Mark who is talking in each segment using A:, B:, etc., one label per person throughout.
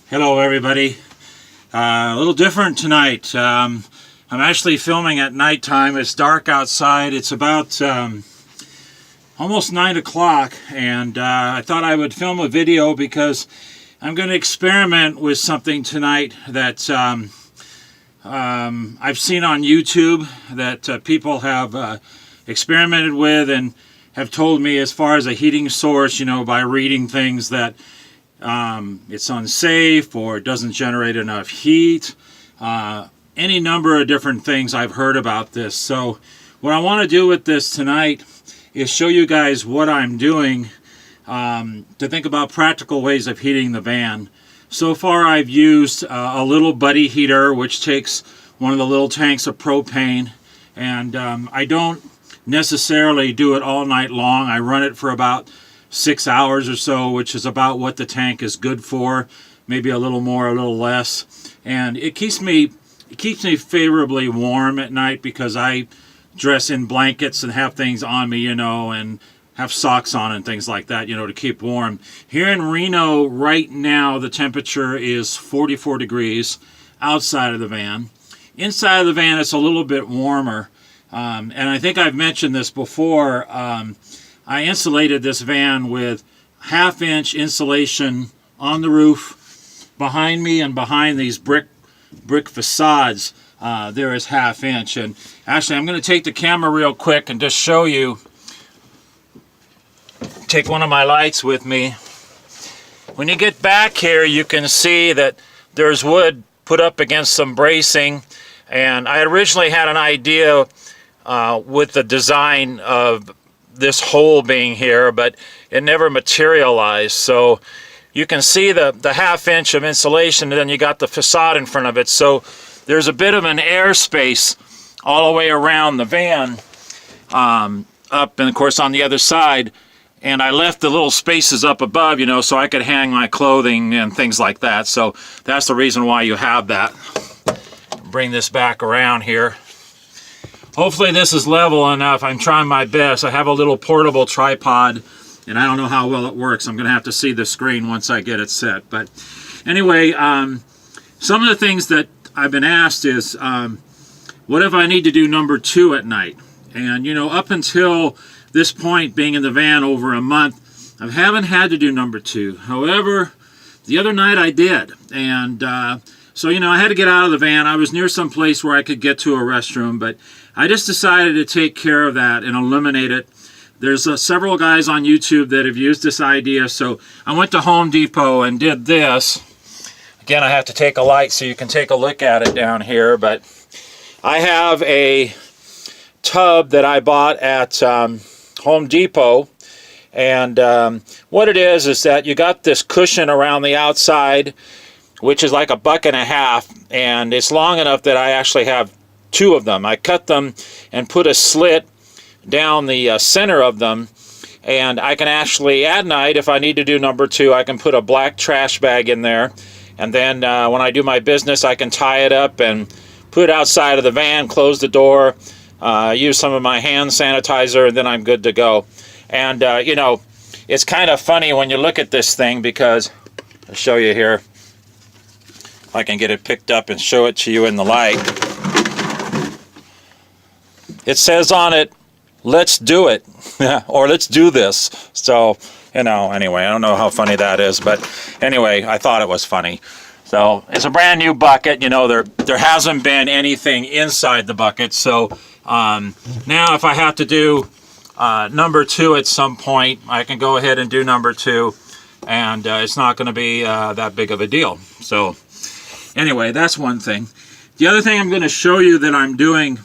A: Hello everybody. A little different tonight. I'm actually filming at nighttime. It's dark outside. It's about almost 9 o'clock, and I thought I would film a video because I'm going to experiment with something tonight that I've seen on YouTube that people have experimented with and have told me, as far as a heating source, by reading things, that it's unsafe or it doesn't generate enough heat. Any number of different things I've heard about this. So what I want to do with this tonight is show you guys what I'm doing to think about practical ways of heating the van. So far I've used a little buddy heater, which takes one of the little tanks of propane, and I don't necessarily do it all night long. I run it for about 6 hours or so, which is about what the tank is good for, maybe a little more, a little less. And it keeps me favorably warm at night because I dress in blankets and have things on me, and have socks on and things like that, to keep warm. Here in Reno right now, the temperature is 44 degrees outside of the van. Inside of the van, it's a little bit warmer. And I think I've mentioned this before. I insulated this van with 1/2-inch insulation on the roof. Behind me and behind these brick facades, there is 1/2-inch. And actually, I'm going to take the camera real quick and just show you. Take one of my lights with me. When you get back here, you can see that there's wood put up against some bracing. And I originally had an idea with the design of this hole being here, but it never materialized. So you can see the 1/2-inch of insulation, and then you got the facade in front of it. So there's a bit of an air space all the way around the van, up, and of course on the other side. And I left the little spaces up above, so I could hang my clothing and things like that. So that's the reason why you have that. Bring this back around here. Hopefully this is level enough. I'm trying my best. I have a little portable tripod, and I don't know how well it works. I'm going to have to see the screen once I get it set. But anyway, some of the things that I've been asked is, what if I need to do number 2 at night? And, up until this point, being in the van over a month, I haven't had to do number 2. However, the other night I did. And so, I had to get out of the van. I was near some place where I could get to a restroom, but I just decided to take care of that and eliminate it. There's several guys on YouTube that have used this idea, so I went to Home Depot and did this. Again, I have to take a light so you can take a look at it down here, but I have a tub that I bought at Home Depot, and what it is that you got this cushion around the outside, which is like 1.5 bucks, and it's long enough that I actually have 2 of them. I cut them and put a slit down the center of them, and I can actually, at night, if I need to do number 2, I can put a black trash bag in there, and then when I do my business, I can tie it up and put it outside of the van, close the door, use some of my hand sanitizer, and then I'm good to go. And it's kind of funny when you look at this thing, because I'll show you here if I can get it picked up and show it to you in the light. It says on it, "Let's do it," or "Let's do this." So, anyway, I don't know how funny that is, but anyway, I thought it was funny. So, it's a brand new bucket. There hasn't been anything inside the bucket. So, now if I have to do number 2 at some point, I can go ahead and do number 2, and it's not going to be that big of a deal. So, anyway, that's one thing. The other thing I'm going to show you that I'm doing,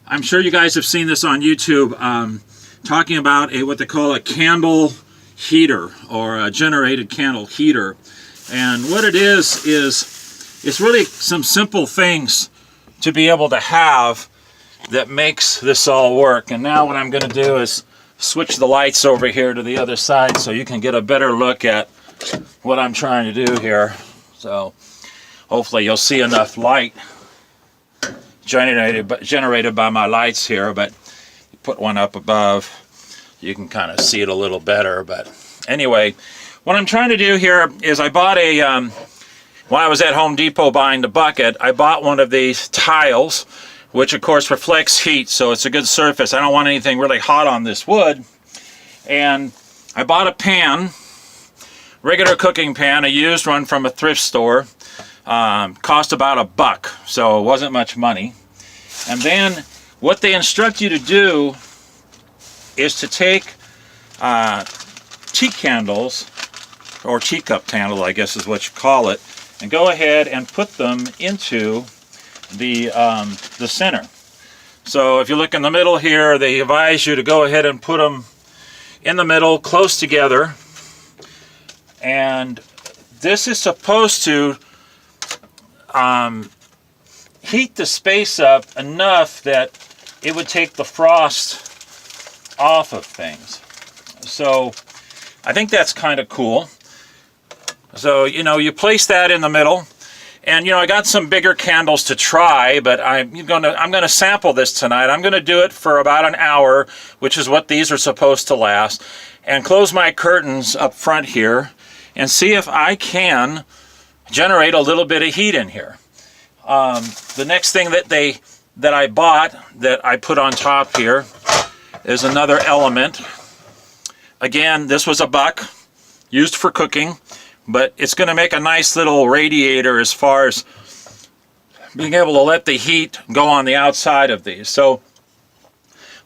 A: I'm sure you guys have seen this on YouTube, talking about what they call a candle heater, or a generated candle heater. And what it is it's really some simple things to be able to have that makes this all work. And now what I'm going to do is switch the lights over here to the other side so you can get a better look at what I'm trying to do here. So hopefully you'll see enough light generated by my lights here, but you put one up above, you can kind of see it a little better. But anyway, what I'm trying to do here is I bought a, while I was at Home Depot buying the bucket, I bought one of these tiles, which of course reflects heat, so it's a good surface. I don't want anything really hot on this wood. And I bought a pan, regular cooking pan, a used one from a thrift store. Cost about $1, so it wasn't much money. And then what they instruct you to do is to take tea candles, or teacup candle, I guess is what you call it, and go ahead and put them into the center. So if you look in the middle here, they advise you to go ahead and put them in the middle, close together. And this is supposed to heat the space up enough that it would take the frost off of things. So I think that's kind of cool. So, you know, you place that in the middle, and, you know, I got some bigger candles to try, but I'm gonna sample this tonight. I'm gonna do it for about an hour, which is what these are supposed to last, and close my curtains up front here and see if I can generate a little bit of heat in here. The next thing that I bought that I put on top here is another element. Again, this was $1, used for cooking, but it's going to make a nice little radiator as far as being able to let the heat go on the outside of these. So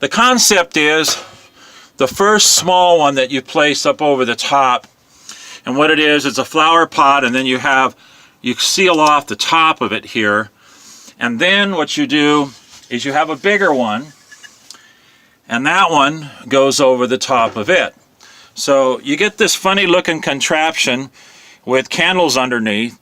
A: the concept is the first small one that you place up over the top, and what it is, it's a flower pot, and then you seal off the top of it here, and then what you do is you have a bigger one, and that one goes over the top of it. So you get this funny looking contraption with candles underneath,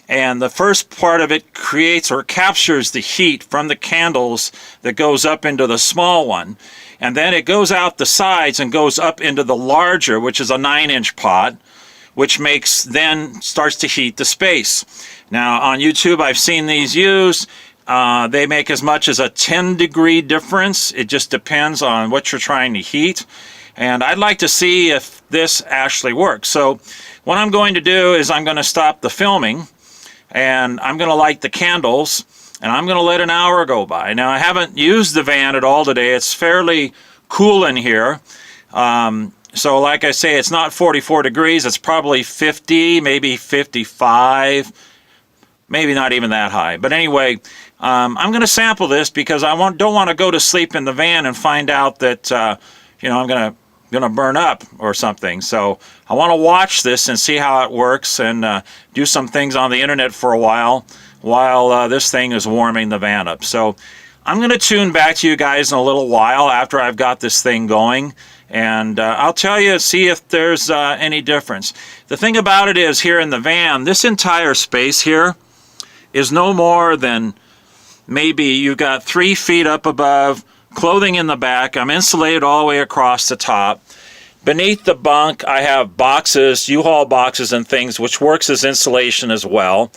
A: and the first part of it creates or captures the heat from the candles that goes up into the small one, and then it goes out the sides and goes up into the larger, which is a 9-inch pot, which starts to heat the space. Now on YouTube I've seen these used. They make as much as a 10-degree difference. It just depends on what you're trying to heat. And I'd like to see if this actually works. So what I'm going to do is I'm going to stop the filming, and I'm going to light the candles, and I'm going to let an hour go by. Now I haven't used the van at all today. It's fairly cool in here. So like I say, it's not 44 degrees. It's probably 50, maybe 55, maybe not even that high. But anyway, I'm going to sample this because I don't want to go to sleep in the van and find out that you know, I'm going to burn up or something. So I want to watch this and see how it works, and do some things on the internet for a while this thing is warming the van up. So I'm going to tune back to you guys in a little while after I've got this thing going, and I'll tell you, see if there's any difference. The thing about it is, here in the van, this entire space here is no more than maybe you've got 3 feet up above, clothing in the back. I'm insulated all the way across the top. Beneath the bunk I have boxes, U-Haul boxes and things, which works as insulation as well.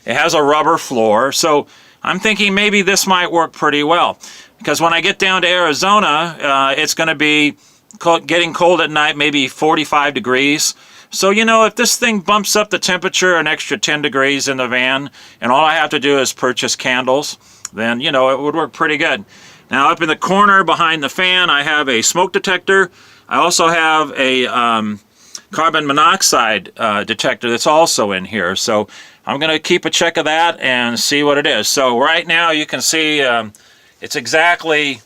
A: It has a rubber floor, so I'm thinking maybe this might work pretty well, because when I get down to Arizona, it's going to be getting cold at night, maybe 45 degrees. So, you know, if this thing bumps up the temperature an extra 10 degrees in the van, and all I have to do is purchase candles, then, you know, it would work pretty good. Now, up in the corner behind the fan, I have a smoke detector. I also have a carbon monoxide detector that's also in here. So I'm going to keep a check of that and see what it is. So right now you can see it's exactly,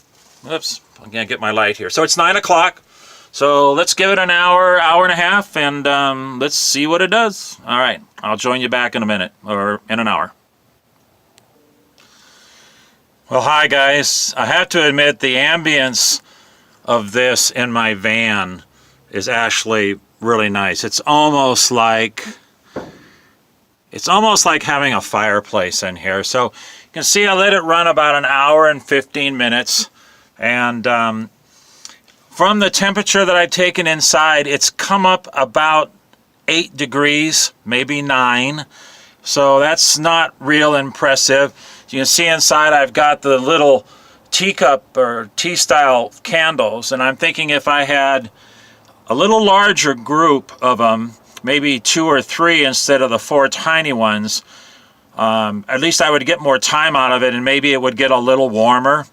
A: oops, I'm going to get my light here. So it's 9 o'clock. So let's give it an hour, hour and a half, and let's see what it does. All right, I'll join you back in a minute, or in an hour. Well, hi guys. I have to admit, the ambience of this in my van is actually really nice. It's almost like having a fireplace in here. So you can see I let it run about an hour and 15 minutes, and from the temperature that I've taken inside, it's come up about 8 degrees, maybe 9. So that's not real impressive. You can see inside I've got the little teacup or tea style candles, and I'm thinking if I had a little larger group of them, maybe 2 or 3 instead of the 4 tiny ones, at least I would get more time out of it, and maybe it would get a little warmer.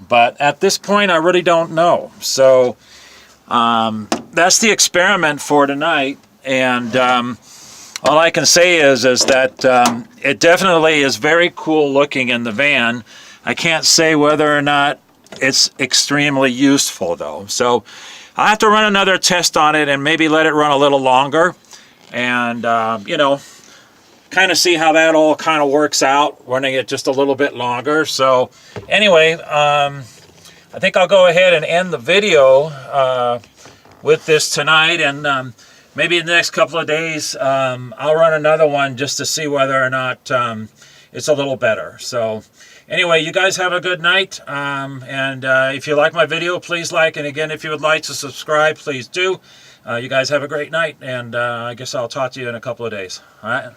A: But at this point, I really don't know. So that's the experiment for tonight. And all I can say is that it definitely is very cool looking in the van. I can't say whether or not it's extremely useful though. So I'll have to run another test on it and maybe let it run a little longer, and you know, kind of see how that all kind of works out, running it just a little bit longer. So anyway, I think I'll go ahead and end the video with this tonight, and maybe in the next couple of days I'll run another one just to see whether or not it's a little better. So anyway, you guys have a good night, and if you like my video, please like, and again, if you would like to subscribe, please do. You guys have a great night, and I guess I'll talk to you in a couple of days. All right.